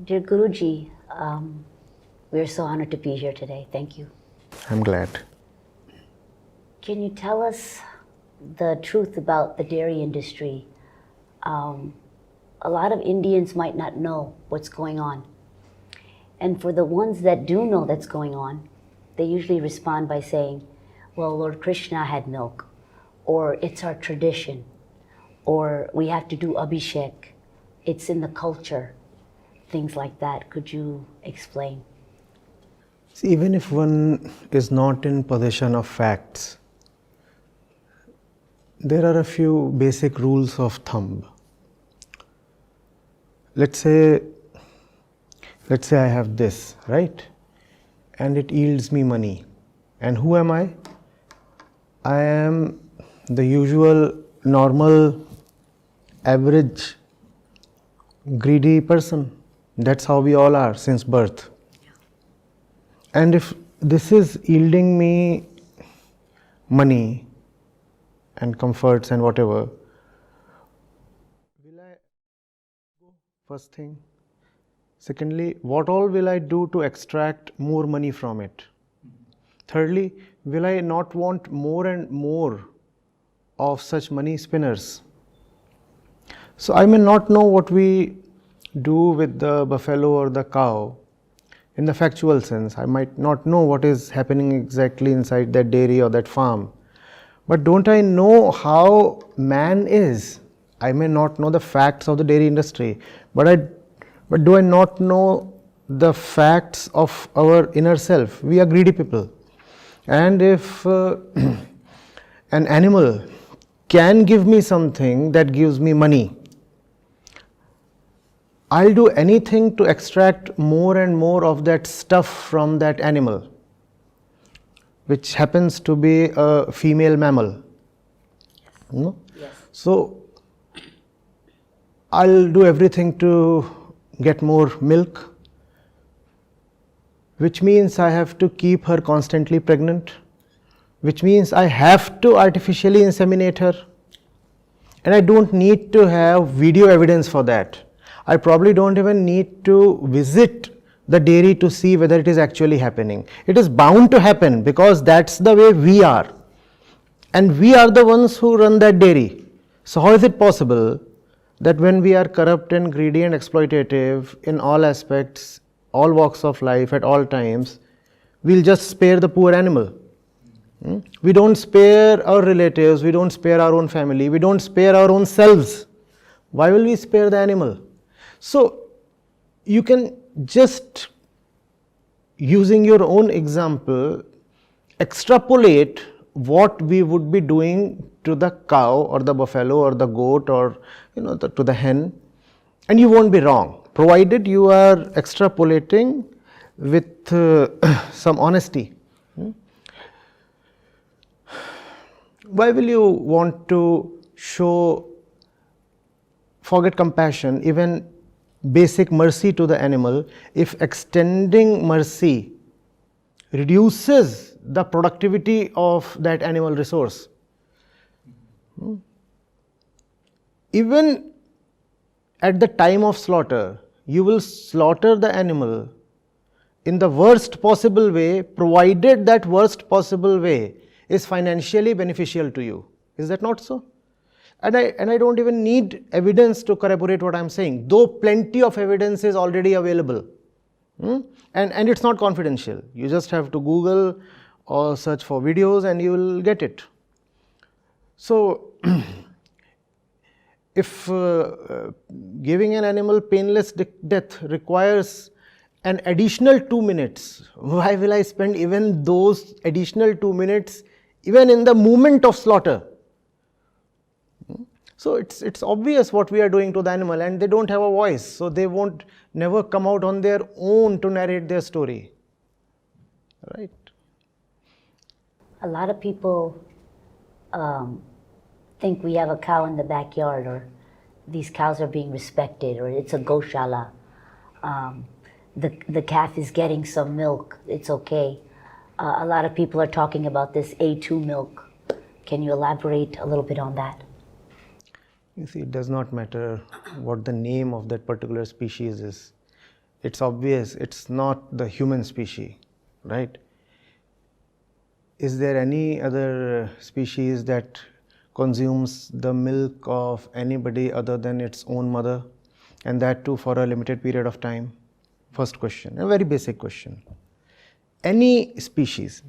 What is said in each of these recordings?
Dear Guruji, we're so honored to be here today. Thank you. I'm glad. Can you tell us the truth about the dairy industry? A lot of Indians might not know what's going on. And for the ones that do know that's going on, they usually respond by saying, well, Lord Krishna had milk, or it's our tradition, or we have to do abhishek, it's in the culture, things like that. Could you explain? See, even if one is not in possession of facts, there are a few basic rules of thumb. Let's say I have this, right? And it yields me money. And who am I? I am the usual, normal, average, greedy person. That's how we all are since birth. And if this is yielding me money and comforts and whatever, will I go first thing? Secondly, what all will I do to extract more money from it? Thirdly, will I not want more and more of such money spinners? So I may not know what we do with the buffalo or the cow in the factual sense. I might not know what is happening exactly inside that dairy or that farm. But don't I know how man is? I may not know the facts of the dairy industry, but do I not know the facts of our inner self? We are greedy people. And if an animal can give me something that gives me money, I'll do anything to extract more and more of that stuff from that animal, which happens to be a female mammal. No? Yes. So I'll do everything to get more milk, which means I have to keep her constantly pregnant, which means I have to artificially inseminate her. And I don't need to have video evidence for that. I probably don't even need to visit the dairy to see whether it is actually happening. It is bound to happen because that's the way we are. And we are the ones who run that dairy. So how is it possible that when we are corrupt and greedy and exploitative in all aspects, all walks of life, at all times, we'll just spare the poor animal? We don't spare our relatives, we don't spare our own family, we don't spare our own selves. Why will we spare the animal? So you can just, using your own example, extrapolate what we would be doing to the cow or the buffalo or the goat or to the hen, and you won't be wrong, provided you are extrapolating with some honesty. Why will you want to forget compassion, even basic mercy to the animal, if extending mercy reduces the productivity of that animal resource? Even at the time of slaughter, you will slaughter the animal in the worst possible way, provided that worst possible way is financially beneficial to you. Is that not so? And I don't even need evidence to corroborate what I'm saying, though plenty of evidence is already available. And it's not confidential. You just have to Google or search for videos and you will get it. So if giving an animal painless death requires an additional 2 minutes, why will I spend even those additional 2 minutes even in the moment of slaughter? So it's obvious what we are doing to the animal, and they don't have a voice, so they won't never come out on their own to narrate their story, right? A lot of people think we have a cow in the backyard, or these cows are being respected, or it's a goshala. The calf is getting some milk, it's okay. A lot of people are talking about this A2 milk. Can you elaborate a little bit on that? You see, it does not matter what the name of that particular species is. it's obvious it's not the human species, right? Is there any other species that consumes the milk of anybody other than its own mother, and that too for a limited period of time? First question, a very basic question. Any species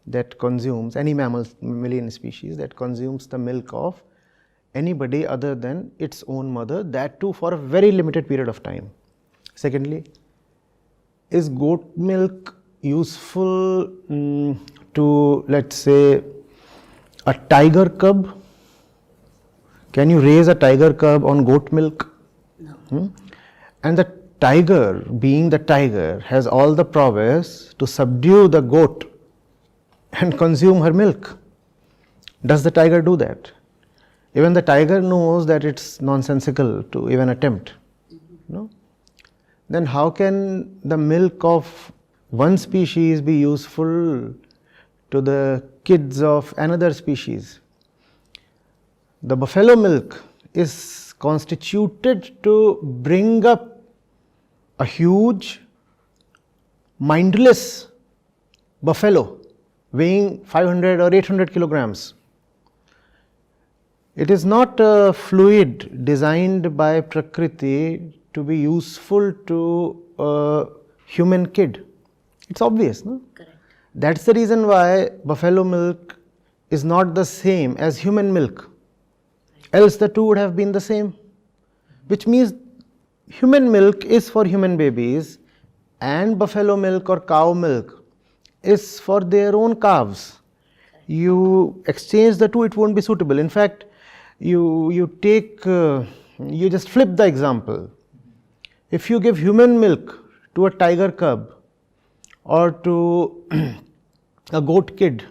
that consumes, any mammalian species that consumes the milk of anybody other than its own mother, that too for a very limited period of time. Secondly, is goat milk useful to, let's say, a tiger cub? Can you raise a tiger cub on goat milk? No. And the tiger, being the tiger, has all the prowess to subdue the goat and consume her milk. Does the tiger do that? Even the tiger knows that it's nonsensical to even attempt. No? Then how can the milk of one species be useful to the kids of another species? The buffalo milk is constituted to bring up a huge, mindless buffalo weighing 500 or 800 kilograms. It is not a fluid designed by Prakriti to be useful to a human kid. It's obvious, no? Correct. That's the reason why buffalo milk is not the same as human milk. Else the two would have been the same. Which means human milk is for human babies and buffalo milk or cow milk is for their own calves. You exchange the two, it won't be suitable. In fact, you just flip the example. If you give human milk to a tiger cub or to a goat kid,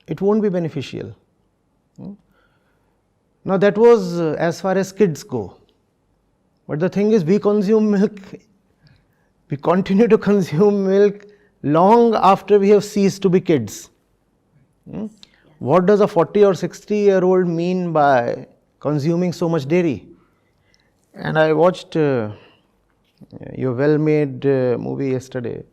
it won't be beneficial. Now that was as far as kids go. But the thing is, we consume milk, we continue to consume milk long after we have ceased to be kids. What does a 40 or 60-year-old mean by consuming so much dairy? And I watched your well-made movie yesterday.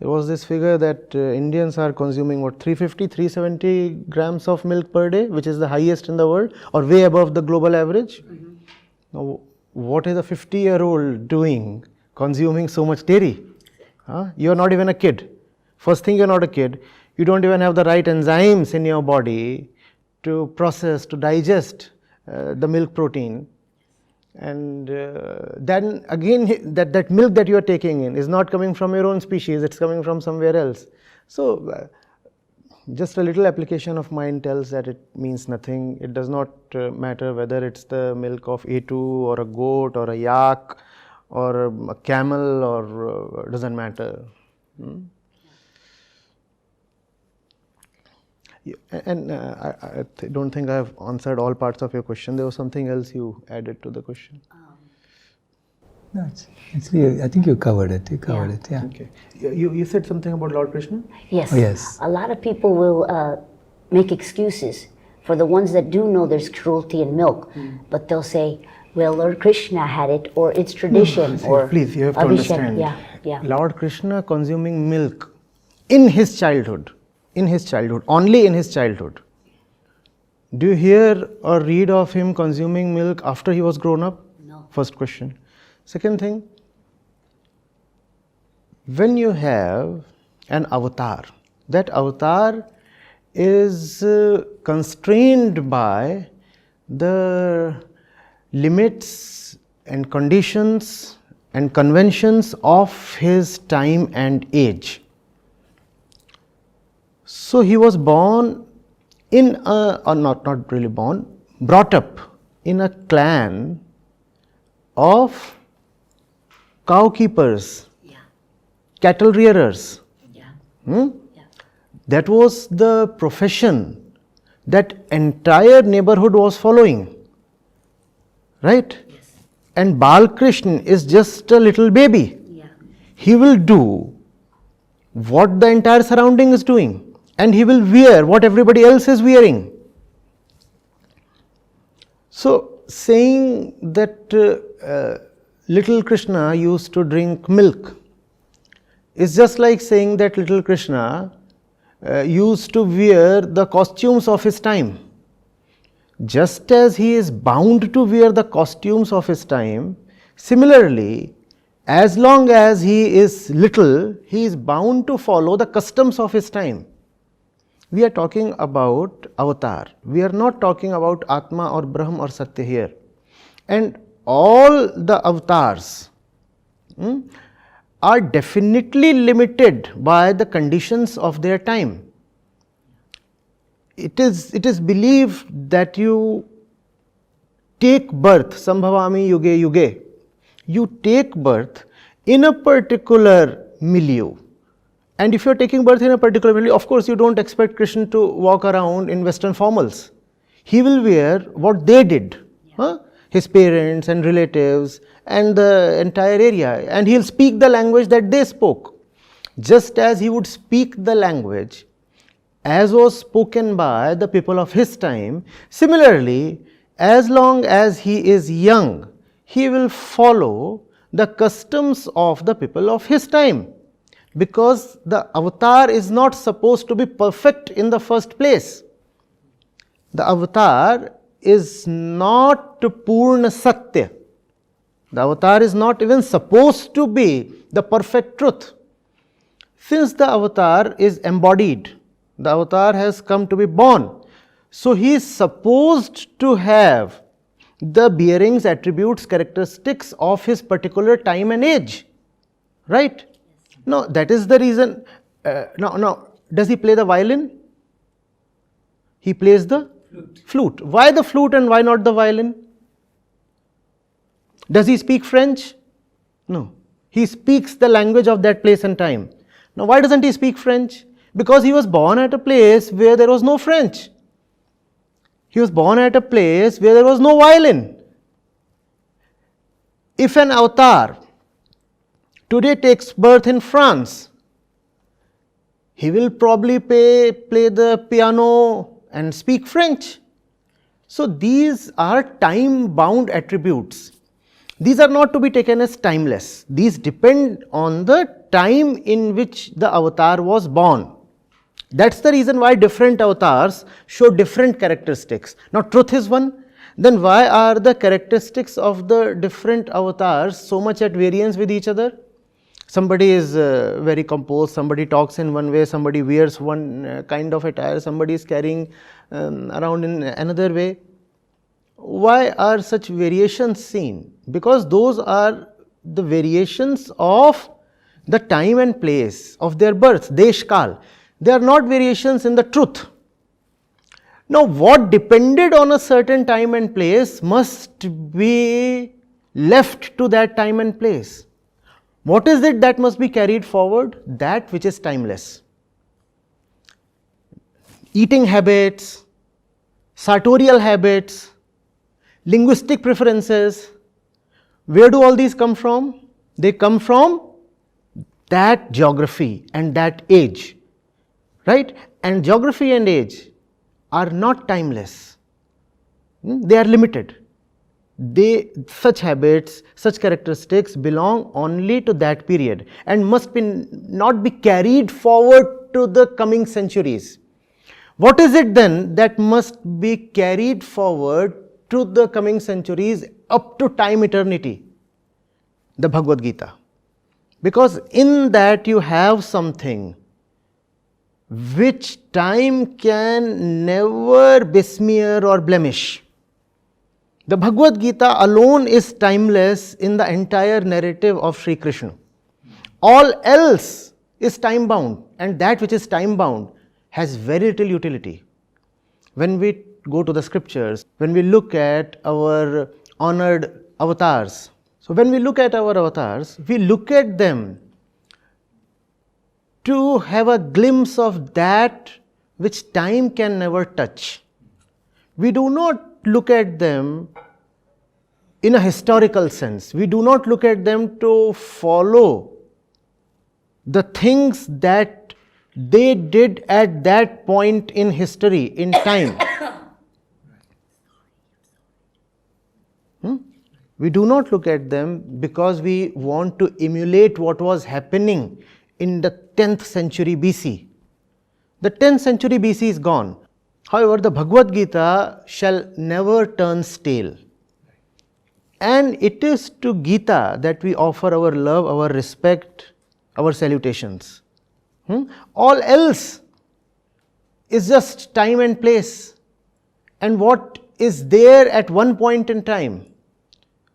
There was this figure that Indians are consuming 350, 370 grams of milk per day, which is the highest in the world, or way above the global average. Now, what is a 50-year-old doing consuming so much dairy? You are not even a kid. First thing, you are not a kid. You don't even have the right enzymes in your body to process, to digest the milk protein. And then again, that milk that you are taking in is not coming from your own species, it's coming from somewhere else. So, just a little application of mine tells that it means nothing. It does not matter whether it's the milk of A2 or a goat or a yak or a camel, or doesn't matter. And I don't think I have answered all parts of your question. There was something else you added to the question. No, it's clear. I think you covered it. You covered it, yeah. Okay. You said something about Lord Krishna? Yes. Oh, yes. A lot of people will make excuses for the ones that do know there's cruelty in milk, but they'll say, well, Lord Krishna had it, or it's tradition, or please, you have to understand. Yeah. Lord Krishna consuming milk in his childhood, only in his childhood. Do you hear or read of him consuming milk after he was grown up? No. First question. Second thing, when you have an avatar, that avatar is constrained by the limits and conditions and conventions of his time and age. So he was born in a, or not really born, brought up in a clan of cow keepers, cattle rearers. That was the profession that entire neighborhood was following, right? Yes. And Balkrishna is just a little baby. He will do what the entire surrounding is doing, and he will wear what everybody else is wearing. So saying that little Krishna used to drink milk. It's just like saying that little Krishna used to wear the costumes of his time. Just as he is bound to wear the costumes of his time, similarly, as long as he is little, he is bound to follow the customs of his time. We are talking about avatar. We are not talking about Atma or Brahm or Satya here. And all the avatars are definitely limited by the conditions of their time. It is believed that you take birth, Sambhavami Yuge Yuge, you take birth in a particular milieu. And if you are taking birth in a particular milieu, of course you don't expect Krishna to walk around in Western formals. He will wear what they did, his parents and relatives and the entire area, and he'll speak the language that they spoke. Just as he would speak the language as was spoken by the people of his time, similarly, as long as he is young, he will follow the customs of the people of his time, because the avatar is not supposed to be perfect in the first place. The avatar is not Purna Satya. The avatar is not even supposed to be the perfect truth. Since the avatar is embodied, the avatar has come to be born, so he is supposed to have the bearings, attributes, characteristics of his particular time and age, right? No, that is the reason. Now, does he play the violin? He plays the flute. Why the flute and why not the violin? Does he speak French? No. He speaks the language of that place and time. Now, why doesn't he speak French? Because he was born at a place where there was no French. He was born at a place where there was no violin. If an avatar today takes birth in France, he will probably play the piano and speak French. So these are time-bound attributes. These are not to be taken as timeless. These depend on the time in which the avatar was born. That's the reason why different avatars show different characteristics. Now, truth is one. Then why are the characteristics of the different avatars so much at variance with each other? Somebody is very composed, somebody talks in one way, somebody wears one kind of attire, somebody is carrying around in another way. Why are such variations seen? Because those are the variations of the time and place of their birth, Desh Kal. They are not variations in the truth. Now, what depended on a certain time and place must be left to that time and place. What is it that must be carried forward? That which is timeless. Eating habits, sartorial habits, linguistic preferences, where do all these come from? They come from that geography and that age, right? And geography and age are not timeless. They are limited. Such habits, such characteristics belong only to that period and must not be carried forward to the coming centuries. What is it then that must be carried forward to the coming centuries up to time eternity? The Bhagavad Gita. Because in that you have something which time can never besmear or blemish. The Bhagavad Gita alone is timeless in the entire narrative of Sri Krishna. All else is time bound, and that which is time bound has very little utility. When we go to the scriptures, when we look at our honored avatars, so when we look at our avatars, we look at them to have a glimpse of that which time can never touch. We do not look at them in a historical sense. We do not look at them to follow the things that they did at that point in history, in time. We do not look at them because we want to emulate what was happening in the 10th century BC. The 10th century BC is gone. However, the Bhagavad Gita shall never turn stale. And it is to Gita that we offer our love, our respect, our salutations. All else is just time and place. And what is there at one point in time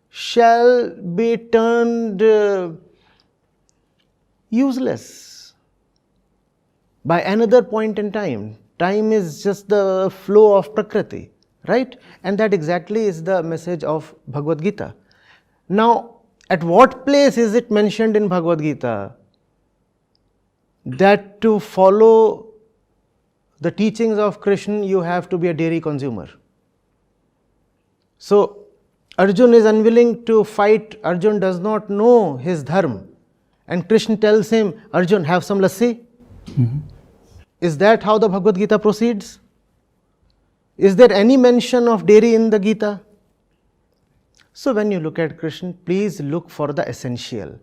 shall be turned useless by another point in time. Time is just the flow of Prakriti, right? And that exactly is the message of Bhagavad Gita. Now, at what place is it mentioned in Bhagavad Gita that to follow the teachings of Krishna you have to be a dairy consumer? So, Arjun is unwilling to fight. Arjun does not know his dharma. And Krishna tells him, Arjun, have some lassi. Is that how the Bhagavad Gita proceeds? Is there any mention of dairy in the Gita? So when you look at Krishna, please look for the essential.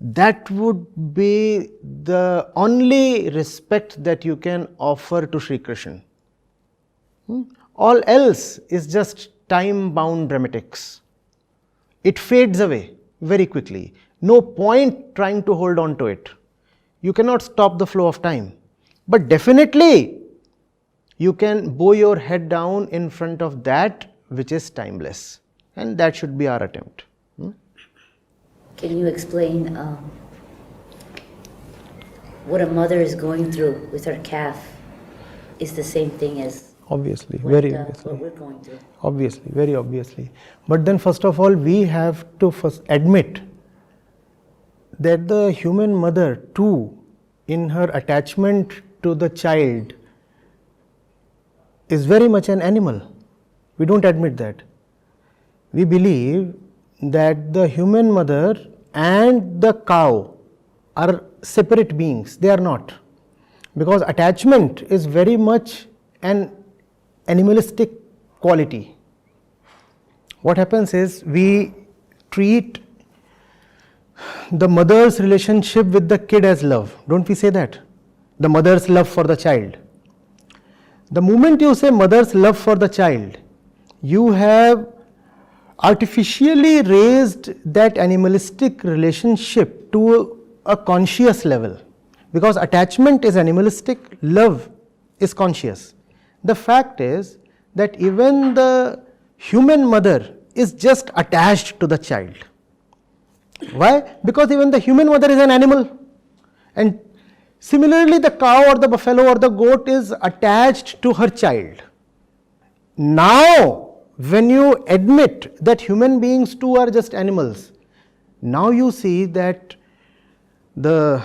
That would be the only respect that you can offer to Sri Krishna. All else is just time-bound dramatics. It fades away very quickly. No point trying to hold on to it. You cannot stop the flow of time. But definitely, you can bow your head down in front of that which is timeless. And that should be our attempt. Can you explain what a mother is going through with her calf is the same thing as Obviously, what, very what obviously. we're going through? Obviously, very obviously. But then first of all, we have to first admit that the human mother too, in her attachment to the child, is very much an animal. We don't admit that. We believe that the human mother and the cow are separate beings. They are not. Because attachment is very much an animalistic quality. What happens is we treat the mother's relationship with the kid as love. Don't we say that? The mother's love for the child. The moment you say mother's love for the child, you have artificially raised that animalistic relationship to a conscious level. Because attachment is animalistic, love is conscious. The fact is that even the human mother is just attached to the child. Why? Because even the human mother is an animal. And similarly, the cow or the buffalo or the goat is attached to her child. Now, when you admit that human beings too are just animals, now you see that the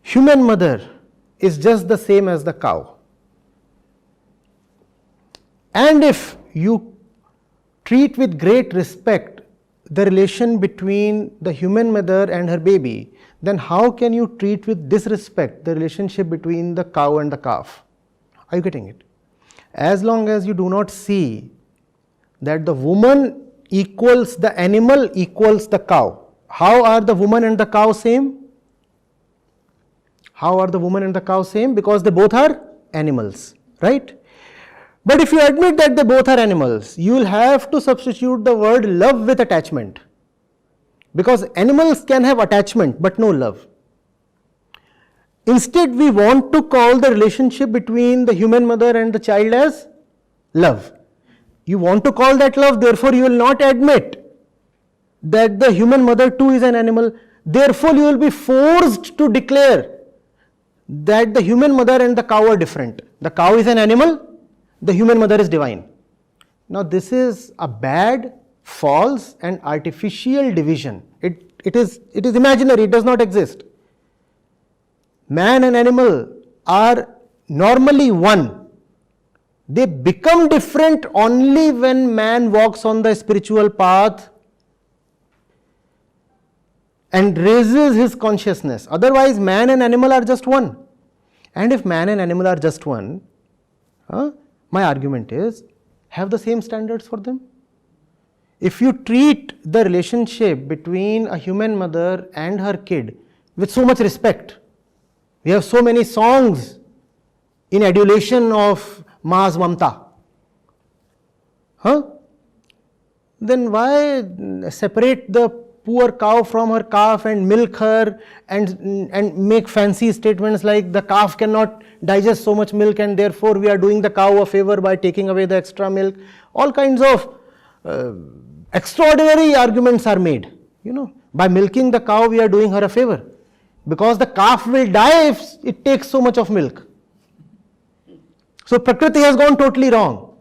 human mother is just the same as the cow. And if you treat with great respect the relation between the human mother and her baby, then how can you treat with disrespect the relationship between the cow and the calf? Are you getting it? As long as you do not see that the woman equals the animal equals the cow. How are the woman and the cow same? How are the woman and the cow same? Because they both are animals, right? But if you admit that they both are animals, you will have to substitute the word love with attachment. Because animals can have attachment but no love. Instead, we want to call the relationship between the human mother and the child as love. You want to call that love, therefore you will not admit that the human mother too is an animal. Therefore, you will be forced to declare that the human mother and the cow are different. The cow is an animal, the human mother is divine. Now, this is a bad, false and artificial division. It is imaginary, it does not exist. Man and animal are normally one. They become different only when man walks on the spiritual path and raises his consciousness. Otherwise, man and animal are just one. And if man and animal are just one, my argument is, have the same standards for them. If you treat the relationship between a human mother and her kid with so much respect, we have so many songs in adulation of Ma's Mamta. Then why separate the poor cow from her calf and milk her and make fancy statements like the calf cannot digest so much milk and therefore we are doing the cow a favor by taking away the extra milk. All kinds of extraordinary arguments are made. By milking the cow we are doing her a favor because the calf will die if it takes so much of milk. So Prakriti has gone totally wrong.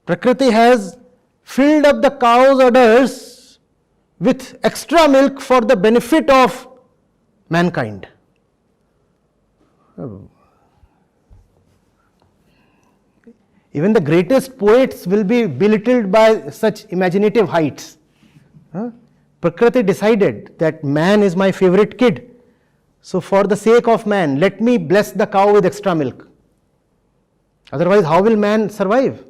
Prakriti has filled up the cow's udders with extra milk for the benefit of mankind. Even the greatest poets will be belittled by such imaginative heights. Prakriti decided that man is my favorite kid. So for the sake of man, let me bless the cow with extra milk. Otherwise, how will man survive?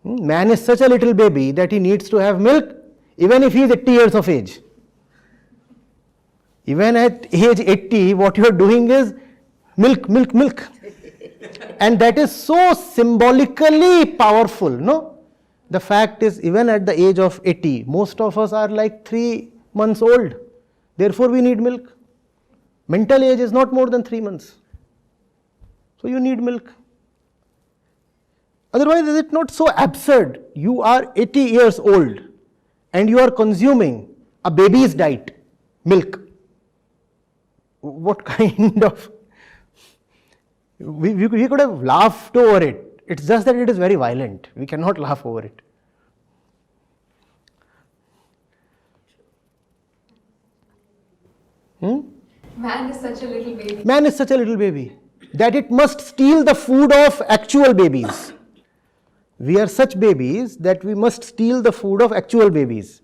Man is such a little baby that he needs to have milk even if he is 80 years of age. Even at age 80, what you are doing is milk, milk, milk. And that is so symbolically powerful, no? The fact is, even at the age of 80, most of us are like 3 months old. Therefore, we need milk. Mental age is not more than 3 months. So, you need milk. Otherwise, is it not so absurd? You are 80 years old and you are consuming a baby's diet, milk. What kind of... We could have laughed over it. It's just that it is very violent. We cannot laugh over it. Man is such a little baby. Man is such a little baby that it must steal the food of actual babies. We are such babies that we must steal the food of actual babies.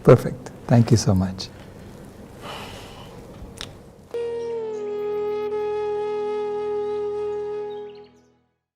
Perfect. Thank you so much.